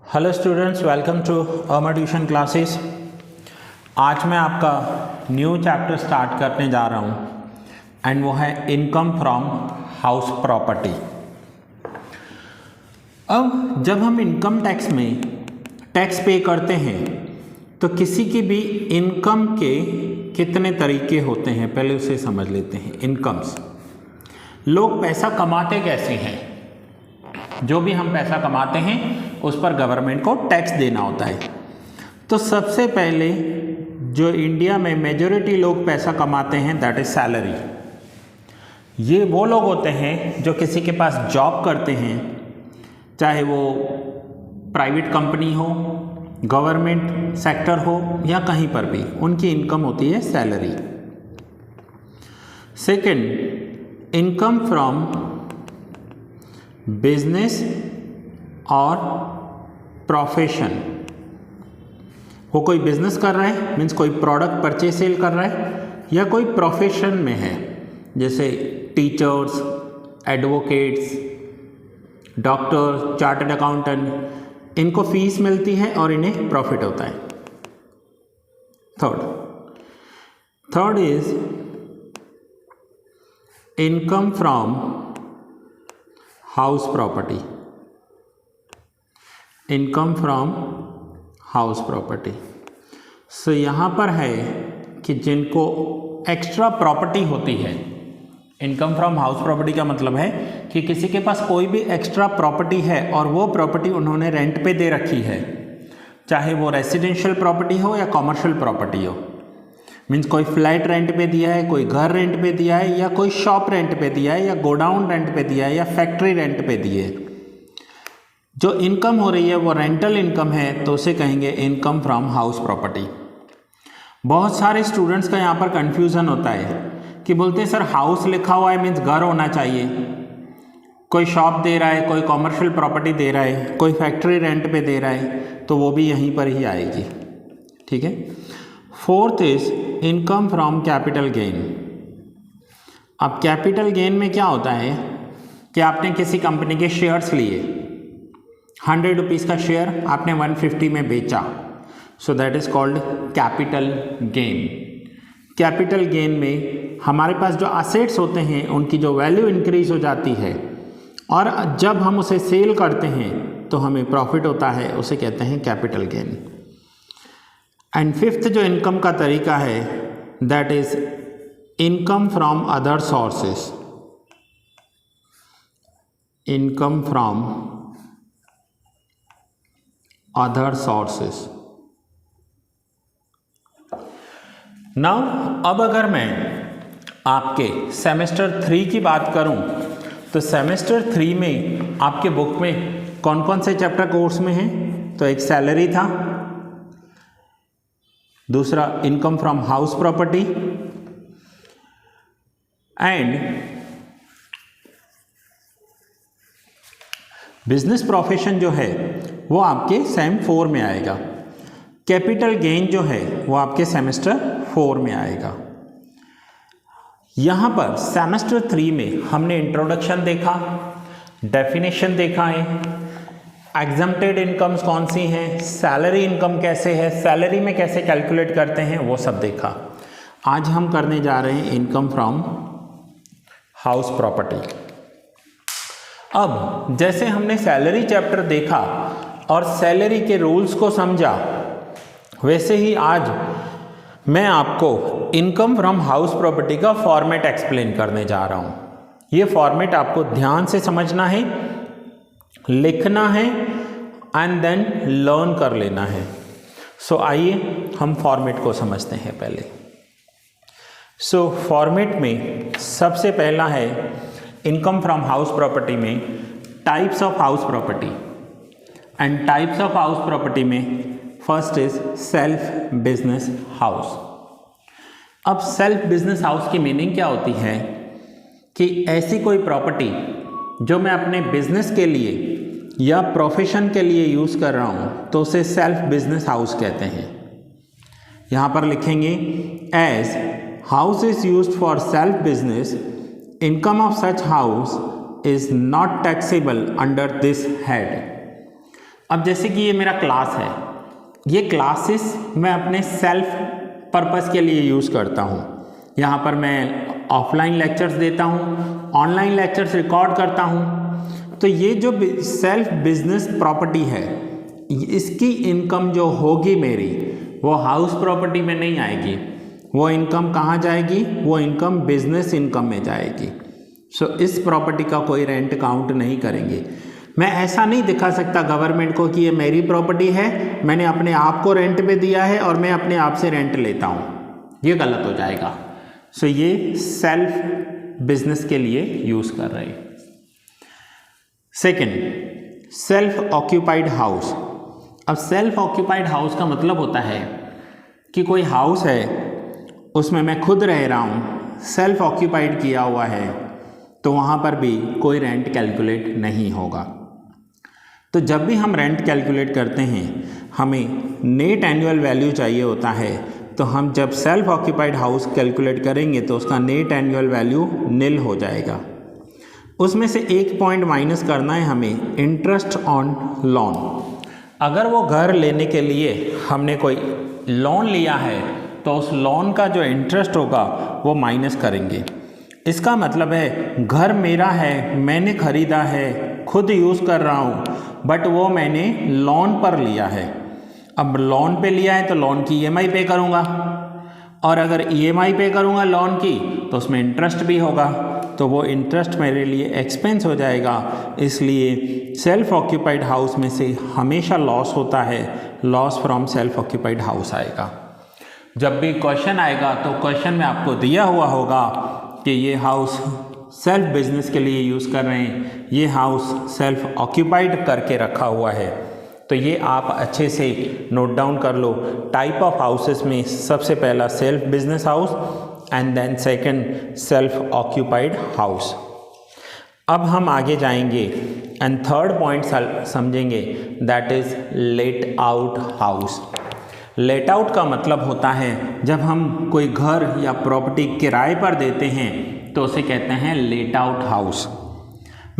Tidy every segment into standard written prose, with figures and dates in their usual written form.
Hello students, welcome to Amar tuition classes. आज मैं आपका न्यू चैप्टर स्टार्ट करने जा रहा हूँ एंड वो है इनकम फ्रॉम हाउस प्रॉपर्टी। अब जब हम इनकम टैक्स में टैक्स पे करते हैं तो किसी की भी इनकम के कितने तरीके होते हैं, पहले उसे समझ लेते हैं। इनकम्स, लोग पैसा कमाते कैसे हैं। जो भी हम पैसा कमाते हैं उस पर गवर्नमेंट को टैक्स देना होता है। तो सबसे पहले जो इंडिया में मेजॉरिटी लोग पैसा कमाते हैं दैट इज सैलरी। ये वो लोग होते हैं जो किसी के पास जॉब करते हैं, चाहे वो प्राइवेट कंपनी हो, गवर्नमेंट सेक्टर हो या कहीं पर भी, उनकी इनकम होती है salary. Second, income from business और प्रोफेशन। वो कोई बिजनेस कर रहा है, मीन्स कोई प्रोडक्ट परचेज सेल कर रहा है, या कोई प्रोफेशन में है, जैसे teachers, advocates, doctor, chartered accountant, इनको फीस मिलती है और इन्हें प्रॉफिट होता है। Third is income from house property. Income from house property. So यहाँ पर है कि जिनको एक्स्ट्रा प्रॉपर्टी होती है, इनकम फ्रॉम हाउस प्रॉपर्टी का मतलब है कि किसी के पास कोई भी एक्स्ट्रा प्रॉपर्टी है और वो प्रॉपर्टी उन्होंने रेंट पे दे रखी है, चाहे वो रेजिडेंशियल प्रॉपर्टी हो या कॉमर्शियल प्रॉपर्टी हो। मीन्स कोई फ्लैट रेंट पे दिया है, कोई घर रेंट पे दिया है, या कोई शॉप रेंट पे दिया है, या गोडाउन रेंट पे दिया है, या फैक्ट्री रेंट पे दिए। जो इनकम हो रही है वो रेंटल इनकम है, तो उसे कहेंगे इनकम फ्रॉम हाउस प्रॉपर्टी। बहुत सारे स्टूडेंट्स का यहाँ पर कंफ्यूजन होता है कि बोलते हैं सर हाउस लिखा हुआ है मीन्स घर होना चाहिए, कोई शॉप दे रहा है, कोई कॉमर्शियल प्रॉपर्टी दे रहा है, कोई फैक्ट्री रेंट पे दे रहा है, तो वो भी यहीं पर ही आएगी। ठीक है। Fourth is income from capital gain. अब कैपिटल गेन में क्या होता है कि आपने किसी कंपनी के शेयर्स लिए, 100 रुपीज़ का शेयर आपने 150 में बेचा, so that is called capital gain. Capital gain में हमारे पास जो असेट्स होते हैं उनकी जो वैल्यू इंक्रीज हो जाती है, और जब हम उसे सेल करते हैं तो हमें प्रॉफिट होता है, उसे कहते हैं कैपिटल गेन। एंड फिफ्थ जो इनकम का तरीका है that is income from other sources. Income from other sources. Now अब अगर मैं आपके सेमेस्टर 3 की बात करूं तो सेमेस्टर 3 में आपके बुक में कौन कौन से चैप्टर कोर्स में हैं? तो एक सैलरी था, दूसरा income from house property, and business profession जो है वो आपके सेम 4 में आएगा। कैपिटल गेन जो है वो आपके सेमेस्टर 4 में आएगा। यहाँ पर सेमेस्टर 3 में हमने इंट्रोडक्शन देखा, डेफिनेशन देखा है, एग्जम्प्टेड इनकम्स कौन सी हैं, सैलरी इनकम कैसे है, सैलरी में कैसे कैलकुलेट करते हैं, वो सब देखा। आज हम करने जा रहे हैं इनकम फ्रॉम हाउस प्रॉपर्टी। अब जैसे हमने सैलरी चैप्टर देखा और सैलरी के रूल्स को समझा, वैसे ही आज मैं आपको इनकम फ्रॉम हाउस प्रॉपर्टी का फॉर्मेट एक्सप्लेन करने जा रहा हूँ। ये फॉर्मेट आपको ध्यान से समझना है, लिखना है एंड देन लर्न कर लेना है। सो आइए हम फॉर्मेट को समझते हैं पहले। सो फॉर्मेट में सबसे पहला है इनकम फ्रॉम हाउस प्रॉपर्टी में types of house property, and types of house property में first is self business house. अब सेल्फ बिजनेस हाउस की मीनिंग क्या होती है कि ऐसी कोई प्रॉपर्टी जो मैं अपने बिजनेस के लिए या प्रोफेशन के लिए यूज़ कर रहा हूँ तो उसे सेल्फ बिजनेस हाउस कहते हैं। यहाँ पर लिखेंगे as house is used for self business, income of such house is not taxable under this head. अब जैसे कि ये मेरा क्लास है, ये क्लासेस मैं अपने सेल्फ पर्पस के लिए यूज़ करता हूँ। यहाँ पर मैं ऑफलाइन लेक्चर्स देता हूँ, ऑनलाइन लेक्चर्स रिकॉर्ड करता हूँ। तो ये जो सेल्फ बिजनेस प्रॉपर्टी है, इसकी इनकम जो होगी मेरी, वो हाउस प्रॉपर्टी में नहीं आएगी। वो इनकम कहाँ जाएगी? वो इनकम बिजनेस इनकम में जाएगी। सो इस प्रॉपर्टी का कोई रेंट काउंट नहीं करेंगे। मैं ऐसा नहीं दिखा सकता गवर्नमेंट को कि ये मेरी प्रॉपर्टी है, मैंने अपने आप को रेंट पे दिया है और मैं अपने आप से रेंट लेता हूँ, ये गलत हो जाएगा। सो ये सेल्फ बिजनेस के लिए यूज़ कर रहे हैं। Second, self occupied house. अब सेल्फ ऑक्यूपाइड हाउस का मतलब होता है कि कोई हाउस है, उसमें मैं खुद रह रहा हूँ, सेल्फ ऑक्यूपाइड किया हुआ है, तो वहाँ पर भी कोई रेंट कैलकुलेट नहीं होगा। तो जब भी हम रेंट कैलकुलेट करते हैं, हमें नेट एनुअल वैल्यू चाहिए होता है। तो हम जब सेल्फ ऑक्यूपाइड हाउस कैलकुलेट करेंगे तो उसका नेट एनुअल वैल्यू निल हो जाएगा। उसमें से एक पॉइंट माइनस करना है हमें, इंटरेस्ट ऑन लोन। अगर वो घर लेने के लिए हमने कोई लोन लिया है तो उस लोन का जो इंटरेस्ट होगा वो माइनस करेंगे। इसका मतलब है घर मेरा है, मैंने ख़रीदा है, खुद यूज़ कर रहा हूँ, बट वो मैंने लोन पर लिया है। अब लोन पे लिया है तो लोन की ईएमआई पे करूँगा, और अगर ईएमआई पे करूँगा लोन की तो उसमें इंटरेस्ट भी होगा, तो वो इंटरेस्ट मेरे लिए एक्सपेंस हो जाएगा। इसलिए सेल्फ ऑक्यूपाइड हाउस में से हमेशा लॉस होता है, loss from self occupied house आएगा। जब भी क्वेश्चन आएगा तो क्वेश्चन में आपको दिया हुआ होगा कि ये हाउस सेल्फ बिजनेस के लिए यूज़ कर रहे हैं, ये हाउस सेल्फ ऑक्यूपाइड करके रखा हुआ है। तो ये आप अच्छे से नोट डाउन कर लो। टाइप ऑफ हाउसेस में सबसे पहला self business house and then second self occupied house. अब हम आगे जाएंगे एंड थर्ड पॉइंट समझेंगे, that is let out house. Let out का मतलब होता है जब हम कोई घर या प्रॉपर्टी किराए पर देते हैं तो उसे कहते हैं लेट आउट हाउस।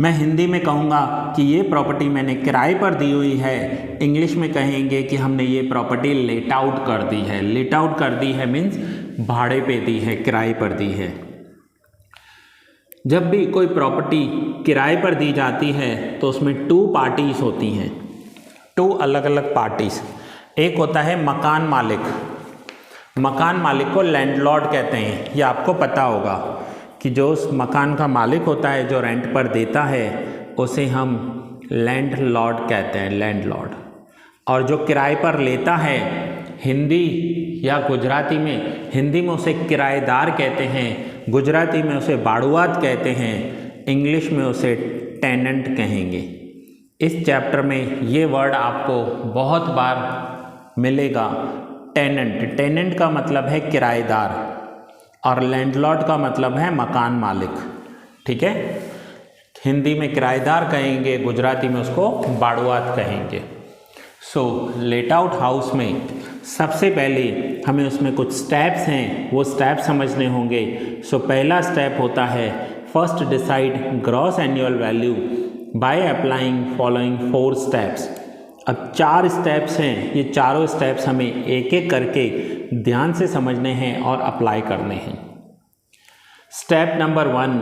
मैं हिंदी में कहूँगा कि ये प्रॉपर्टी मैंने किराए पर दी हुई है, इंग्लिश में कहेंगे कि हमने ये प्रॉपर्टी लेट आउट कर दी है। लेट आउट कर दी है मीन्स भाड़े पे दी है, किराए पर दी है। जब भी कोई प्रॉपर्टी किराए पर दी जाती है तो उसमें टू पार्टीज होती हैं, टू अलग अलग पार्टीज। एक होता है मकान मालिक। मकान मालिक को लैंडलॉर्ड कहते हैं। ये आपको पता होगा कि जो उस मकान का मालिक होता है, जो रेंट पर देता है, उसे हम लैंडलॉर्ड कहते हैं, लैंडलॉर्ड। और जो किराए पर लेता है, हिंदी या गुजराती में, हिंदी में उसे किराएदार कहते हैं, गुजराती में उसे बाड़ुआत कहते हैं, इंग्लिश में उसे टेनेंट कहेंगे। इस चैप्टर में ये वर्ड आपको बहुत बार मिलेगा, टेनेंट। टेनेंट का मतलब है किराएदार और लैंडलॉर्ड का मतलब है मकान मालिक। ठीक है, हिंदी में किराएदार कहेंगे, गुजराती में उसको बाड़ुआत कहेंगे। सो लेट आउट हाउस में सबसे पहले हमें उसमें कुछ स्टेप्स हैं, वो स्टेप समझने होंगे। सो पहला स्टेप होता है first decide gross annual value by applying following 4 steps. अब 4 स्टेप्स हैं, ये चारों स्टेप्स हमें एक एक करके ध्यान से समझने हैं और अप्लाई करने हैं। Step number 1,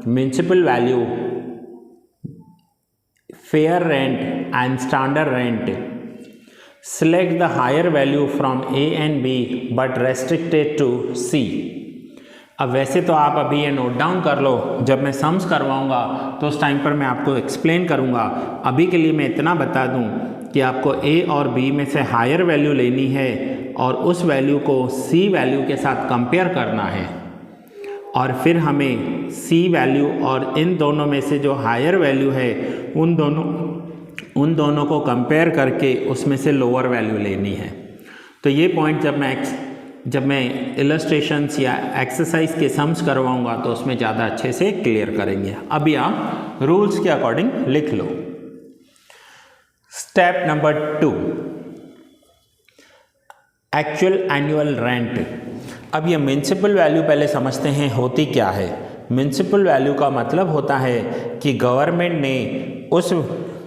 municipal value, fair rent and standard rent. Select the higher value from A and B but restricted to C। अब वैसे तो आप अभी ये नोट डाउन कर लो, जब मैं सम्स करवाऊँगा तो उस टाइम पर मैं आपको एक्सप्लेन करूँगा। अभी के लिए मैं इतना बता दूँ कि आपको A और B में से हायर वैल्यू लेनी है और उस वैल्यू को C वैल्यू के साथ कंपेयर करना है, और फिर हमें C वैल्यू और इन दोनों में से जो हायर वैल्यू है उन दोनों को कंपेयर करके उसमें से लोअर वैल्यू लेनी है। तो ये पॉइंट जब मैं इलस्ट्रेशंस या एक्सरसाइज के सम्स करवाऊंगा तो उसमें ज़्यादा अच्छे से क्लियर करेंगे। अभी आप रूल्स के अकॉर्डिंग लिख लो। Step number 2, actual annual rent. अब ये म्युनिसिपल वैल्यू पहले समझते हैं होती क्या है। म्युनिसिपल वैल्यू का मतलब होता है कि गवर्नमेंट ने उस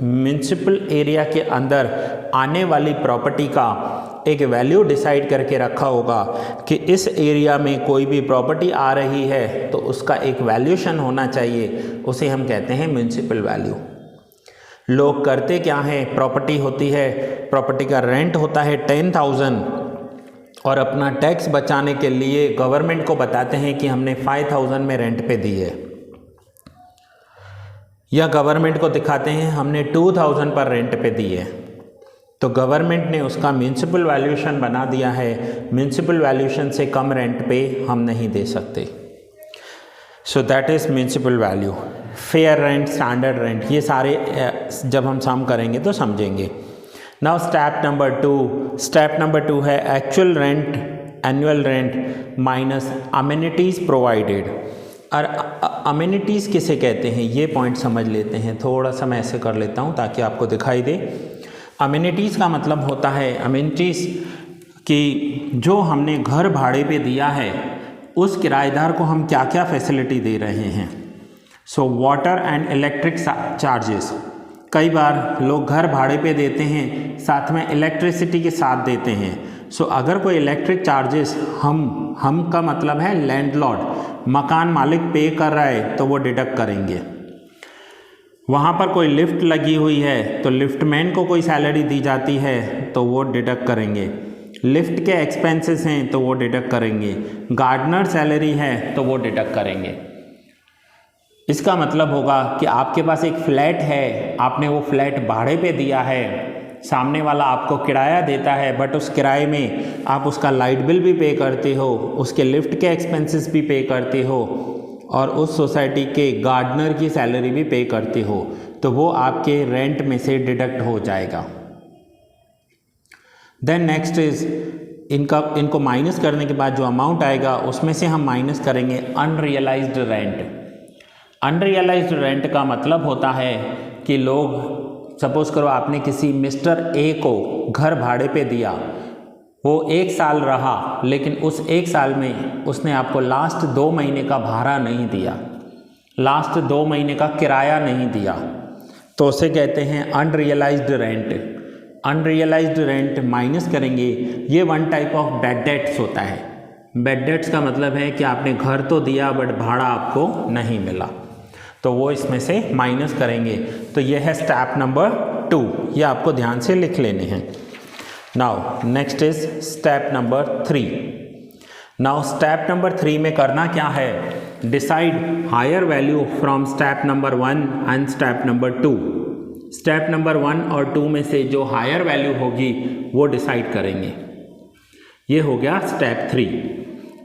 म्युनिसिपल एरिया के अंदर आने वाली प्रॉपर्टी का एक वैल्यू डिसाइड करके रखा होगा कि इस एरिया में कोई भी प्रॉपर्टी आ रही है तो उसका एक वैल्यूएशन होना चाहिए, उसे हम कहते हैं म्युनिसिपल वैल्यू। लोग करते क्या हैं, प्रॉपर्टी होती है, प्रॉपर्टी का रेंट होता है 10,000 और अपना टैक्स बचाने के लिए गवर्नमेंट को बताते हैं कि हमने 5,000 में रेंट पे दी है, या गवर्नमेंट को दिखाते हैं हमने 2,000 पर रेंट पे दी है। तो गवर्नमेंट ने उसका म्युनिसिपल वैल्यूएशन बना दिया है, म्युनिसिपल वैल्यूएशन से कम रेंट पे हम नहीं दे सकते। So that is municipal value. Fair rent, standard rent, ये सारे जब हम सम करेंगे तो समझेंगे। नाउ स्टेप नंबर टू है actual rent, annual rent minus amenities provided. और अमेनिटीज़ किसे कहते हैं ये पॉइंट समझ लेते हैं। थोड़ा सा मैं ऐसे कर लेता हूँ ताकि आपको दिखाई दे। अमेनिटीज़ का मतलब होता है, अमेनिटीज़ कि जो हमने घर भाड़े पे दिया है उस किराएदार को हम क्या क्या फैसिलिटी दे रहे हैं। So water and electric charges, कई बार लोग घर भाड़े पे देते हैं साथ में इलेक्ट्रिसिटी के साथ देते हैं। सो अगर कोई इलेक्ट्रिक चार्जेस हम का मतलब है लैंडलॉर्ड, मकान मालिक पे कर रहा है तो वो डिडक्ट करेंगे। वहाँ पर कोई लिफ्ट लगी हुई है तो लिफ्टमैन को कोई सैलरी दी जाती है तो वो डिडक्ट करेंगे। लिफ्ट के एक्सपेंसेस हैं तो वो डिडक्ट करेंगे। गार्डनर सैलरी है तो वो डिडक्ट करेंगे। इसका मतलब होगा कि आपके पास एक फ्लैट है, आपने वो फ्लैट भाड़े पे दिया है, सामने वाला आपको किराया देता है, बट उस किराए में आप उसका लाइट बिल भी पे करते हो, उसके लिफ्ट के एक्सपेंसेस भी पे करते हो और उस सोसाइटी के गार्डनर की सैलरी भी पे करते हो, तो वो आपके रेंट में से डिडक्ट हो जाएगा। देन नेक्स्ट इज इनको माइनस करने के बाद जो अमाउंट आएगा उसमें से हम माइनस करेंगे अनरियलाइज्ड रेंट। अनरियलाइज्ड रेंट का मतलब होता है कि लोग, सपोज करो आपने किसी मिस्टर ए को घर भाड़े पे दिया, वो 1 साल रहा लेकिन उस 1 साल में उसने आपको लास्ट 2 महीने का भाड़ा नहीं दिया, लास्ट 2 महीने का किराया नहीं दिया, तो उसे कहते हैं unrealised rent. Unrealised rent minus करेंगे, ये one type of bad debts होता है। बैड डेट्स का मतलब है कि आपने घर तो दिया बट भाड़ा आपको नहीं मिला, तो वो इसमें से माइनस करेंगे। तो ये है स्टेप नंबर 2, ये आपको ध्यान से लिख लेने हैं। Now next is step number 3। Now step number 3 में करना क्या है, decide higher value from step number 1 and step number 2। Step number 1 और 2 में से जो हायर वैल्यू होगी वो डिसाइड करेंगे। ये हो गया step 3।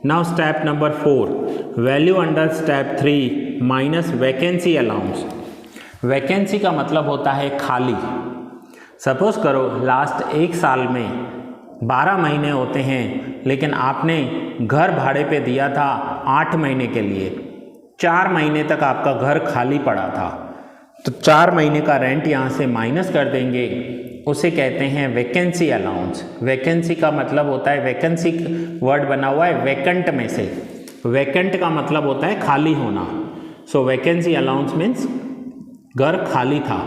Now step number 4, value under step 3 minus vacancy allowance. Vacancy का मतलब होता है खाली। सपोज करो लास्ट 1 साल में 12 महीने होते हैं लेकिन आपने घर भाड़े पे दिया था 8 महीने के लिए, 4 महीने तक आपका घर खाली पड़ा था, तो 4 महीने का रेंट यहाँ से माइनस कर देंगे, उसे कहते हैं वैकेंसी अलाउंस। वैकेंसी का मतलब होता है, वैकेंसी वर्ड बना हुआ है वैकेंट में से, वैकेंट का मतलब होता है खाली होना। सो वैकेंसी अलाउंस मीन्स घर खाली था।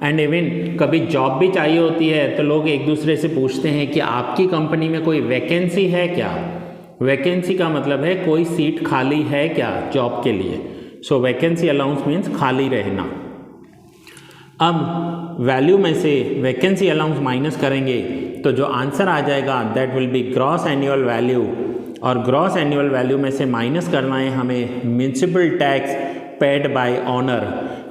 एंड इवन कभी जॉब भी चाहिए होती है तो लोग एक दूसरे से पूछते हैं कि आपकी कंपनी में कोई वैकेंसी है क्या। वैकेंसी का मतलब है कोई सीट खाली है क्या जॉब के लिए। सो वैकेंसी अलाउंस मीन्स खाली रहना। अब वैल्यू में से वैकेंसी अलाउंस माइनस करेंगे तो जो आंसर आ जाएगा that will be gross annual value, और ग्रॉस एनुअल वैल्यू में से माइनस करना है हमें municipal tax paid by honour.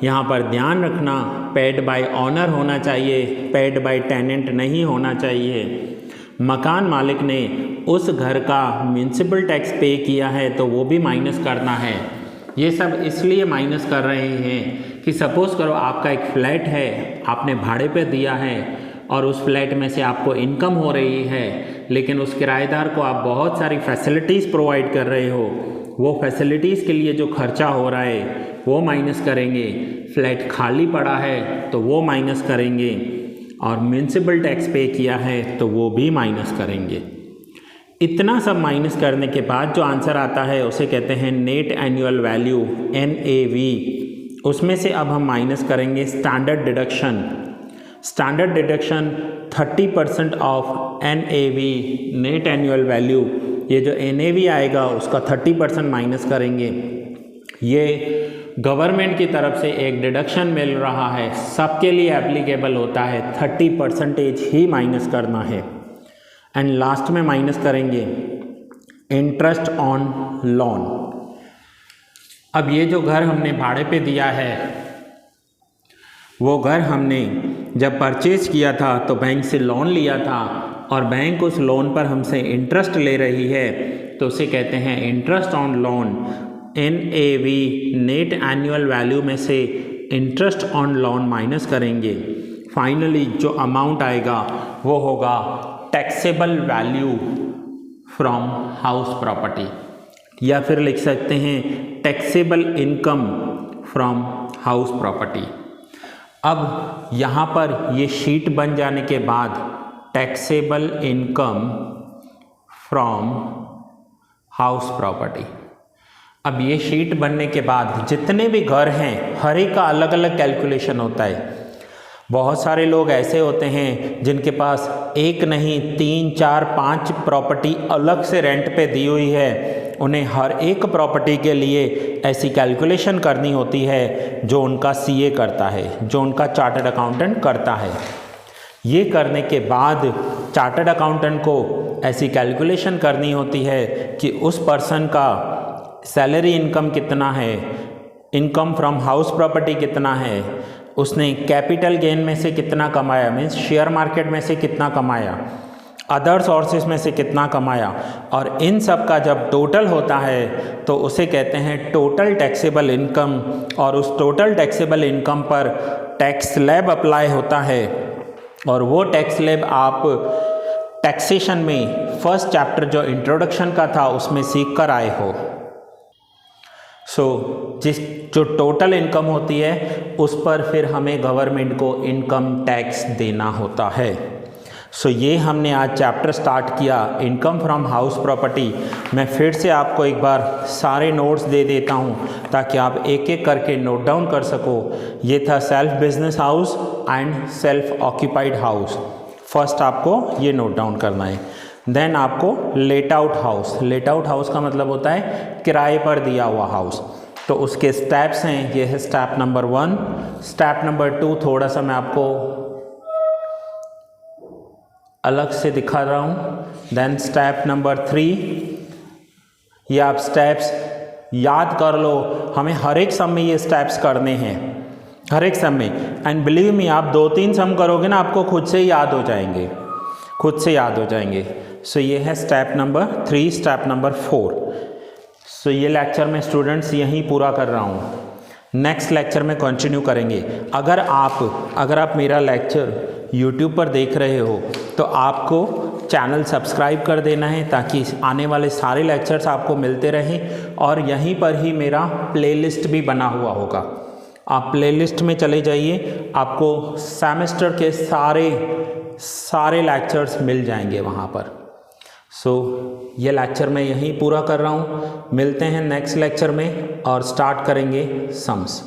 यहाँ पर ध्यान रखना पेड बाय ऑनर होना चाहिए, पेड बाय टेनेंट नहीं होना चाहिए। मकान मालिक ने उस घर का म्युनिसिपल टैक्स पे किया है तो वो भी माइनस करना है। ये सब इसलिए माइनस कर रहे हैं कि सपोज़ करो आपका एक फ्लैट है, आपने भाड़े पे दिया है और उस फ्लैट में से आपको इनकम हो रही है, लेकिन उस किराएदार को आप बहुत सारी फैसिलिटीज़ प्रोवाइड कर रहे हो, वो फैसिलिटीज़ के लिए जो खर्चा हो रहा है वो माइनस करेंगे। फ्लैट खाली पड़ा है तो वो माइनस करेंगे, और म्युनिसिपल टैक्स पे किया है तो वो भी माइनस करेंगे। इतना सब माइनस करने के बाद जो आंसर आता है उसे कहते हैं नेट एनुअल वैल्यू, NAV। उसमें से अब हम माइनस करेंगे standard deduction. Standard deduction 30% of NAV net annual value, ये जो NAV आएगा उसका 30% माइनस करेंगे। ये गवर्नमेंट की तरफ से एक डिडक्शन मिल रहा है, सबके लिए एप्लीकेबल होता है, 30% ही माइनस करना है। एंड लास्ट में माइनस करेंगे इंटरेस्ट ऑन लोन। अब ये जो घर हमने भाड़े पे दिया है, वो घर हमने जब परचेज किया था तो बैंक से लोन लिया था और बैंक उस लोन पर हमसे इंटरेस्ट ले रही है, तो उसे कहते हैं interest on loan. NAV net annual value में से इंटरेस्ट ऑन लोन माइनस करेंगे। फाइनली जो अमाउंट आएगा वो होगा taxable value from house property, या फिर लिख सकते हैं taxable income from house property. अब यहाँ पर ये शीट बन जाने के बाद taxable income from house property, अब ये शीट बनने के बाद जितने भी घर हैं हर एक का अलग अलग कैलकुलेशन होता है। बहुत सारे लोग ऐसे होते हैं जिनके पास एक नहीं 3, 4, 5 प्रॉपर्टी अलग से रेंट पे दी हुई है, उन्हें हर एक प्रॉपर्टी के लिए ऐसी कैलकुलेशन करनी होती है जो उनका CA करता है, जो उनका चार्टर्ड अकाउंटेंट करता है। ये करने के बाद चार्टर्ड अकाउंटेंट को ऐसी कैलकुलेशन करनी होती है कि उस पर्सन का सैलरी इनकम कितना है, इनकम फ्रॉम हाउस प्रॉपर्टी कितना है, उसने कैपिटल गेन में से कितना कमाया, मीन्स शेयर मार्केट में से कितना कमाया, अदर सोर्सेज में से कितना कमाया, और इन सब का जब टोटल होता है तो उसे कहते हैं टोटल टैक्सेबल इनकम। और उस टोटल टैक्सेबल इनकम पर टैक्स स्लैब अप्लाई होता है, और वो टैक्स स्लैब आप टैक्सेशन में फर्स्ट चैप्टर जो इंट्रोडक्शन का था उसमें सीख कर आए हो। जो टोटल इनकम होती है उस पर फिर हमें गवर्नमेंट को इनकम टैक्स देना होता है। ये हमने आज चैप्टर स्टार्ट किया इनकम फ्रॉम हाउस प्रॉपर्टी। मैं फिर से आपको एक बार सारे नोट्स दे देता हूँ ताकि आप एक एक करके नोट डाउन कर सको। ये था self business house and self occupied house. First आपको ये नोट डाउन करना है। देन आपको late out house. Let out house का मतलब होता है किराए पर दिया हुआ हाउस। तो उसके स्टेप्स हैं, ये है स्टेप नंबर 1। स्टेप नंबर 2 थोड़ा सा मैं आपको अलग से दिखा रहा हूँ। देन स्टेप नंबर 3, ये आप स्टेप्स याद कर लो, हमें हर एक सम में ये स्टेप्स करने हैं, हर एक सम में। एंड बिलीव मी, आप 2-3 सम करोगे ना आपको खुद से याद हो जाएंगे, खुद से याद हो जाएंगे। ये है स्टेप नंबर 3, स्टेप नंबर 4। ये लेक्चर में स्टूडेंट्स यहीं पूरा कर रहा हूँ। नेक्स्ट लेक्चर में कंटिन्यू करेंगे। अगर आप मेरा लेक्चर YouTube पर देख रहे हो तो आपको चैनल सब्सक्राइब कर देना है ताकि आने वाले सारे लेक्चर्स आपको मिलते रहें। और यहीं पर ही मेरा प्लेलिस्ट भी बना हुआ होगा, आप प्लेलिस्ट में चले जाइए, आपको सेमेस्टर के सारे लेक्चर्स मिल जाएंगे वहाँ पर। ये लेक्चर मैं यहीं पूरा कर रहा हूँ। मिलते हैं नेक्स्ट लेक्चर में और स्टार्ट करेंगे सम्स।